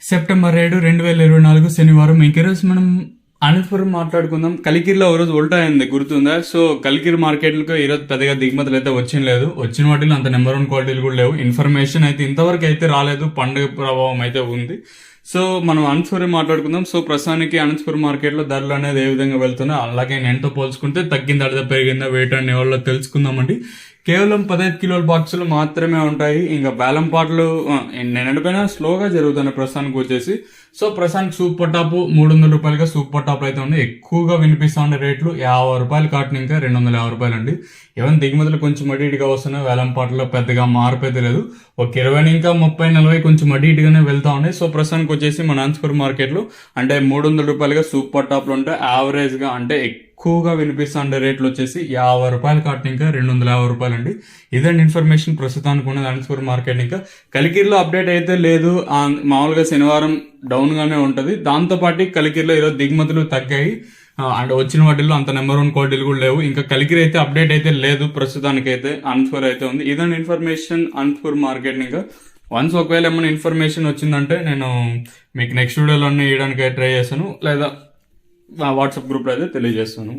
September 7, 2024 శనివారం. ఈరోజు మనం అనంతపురం మాట్లాడుకుందాం. కలికిరిలో ఒక రోజు ఉల్టా అయింది, గుర్తుందా? సో కలికిరి మార్కెట్లకు ఈరోజు పెద్దగా దిగుమతులు అయితే వచ్చిన వాటిలో అంత నెంబర్ 1 క్వాలిటీలు కూడా లేవు. ఇన్ఫర్మేషన్ అయితే ఇంతవరకు అయితే రాలేదు, పండుగ ప్రభావం అయితే ఉంది. సో మనం అనంతపురం మాట్లాడుకుందాం. సో ప్రస్తుతానికి అనంతపురం మార్కెట్లో ధరలు అనేది ఏ విధంగా వెళ్తున్నాయి, అలాగే నేనుతో పోల్చుకుంటే తగ్గిందా లేదా పెరిగిందా వెయిట్ అనే వాళ్ళు తెలుసుకుందామండి. కేవలం 15 కిలోల బాక్సులు మాత్రమే ఉంటాయి. ఇంకా బేలం పాటలు నిన్నటిపైన స్లోగా జరుగుతున్నాయి ప్రస్తుతానికి వచ్చేసి. సో ప్రస్తుతానికి సూపర్ టాప్ 300 రూపాయలుగా సూపర్ టాప్ అయితే ఉన్నాయి. ఎక్కువగా వినిపిస్తా ఉండే రేట్లు 50 రూపాయలు కాటిన ఇంకా 250 రూపాయలు అండి. ఈవెన్ దిగుమతులు కొంచెం అటు ఇటుగా వస్తున్నాయి, వేలం పాటలో పెద్దగా మార్పు అయితే లేదు. ఒక 20 ఇంకా 30, 40 కొంచెం అటు ఇటుగానే వెళ్తా ఉన్నాయి. సో ప్రస్తుతానికి వచ్చేసి మన అనంతపురం మార్కెట్లో అంటే 300 రూపాయలుగా సూపర్ టాప్లు ఉంటాయి. యావరేజ్గా అంటే ఎక్కువగా వినిపిస్తుండే రేట్లు వచ్చేసి 50 రూపాయలు కాటిన ఇంకా 250 రూపాయలు అండి. ఇదండి ఇన్ఫర్మేషన్ ప్రస్తుతానికి ఉన్నది అనంతపురం మార్కెట్. ఇంకా కలికిరిలో అప్డేట్ అయితే లేదు, మామూలుగా శనివారం డౌన్ గానే ఉంటది. దాంతోపాటు కలికిరిలో ఈరోజు దిగుమతులు తగ్గాయి అండ్ వచ్చిన వాటిల్లో అంత నెంబర్ 1 క్వాలిటీలు కూడా లేవు. ఇంకా కలికిరి అయితే అప్డేట్ అయితే లేదు ప్రస్తుతానికి అయితే. అనంతపురం అయితే ఉంది. ఇదండి ఇన్ఫర్మేషన్ అనంతపురం మార్కెట్. ఇంకా వన్స్ ఒకవేళ ఏమైనా ఇన్ఫర్మేషన్ వచ్చిందంటే నేను మీకు నెక్స్ట్ వీడియోలో ఇవ్వడానికి ట్రై చేస్తాను, లేదా వాట్సాప్ గ్రూప్లో అయితే తెలియజేస్తాను.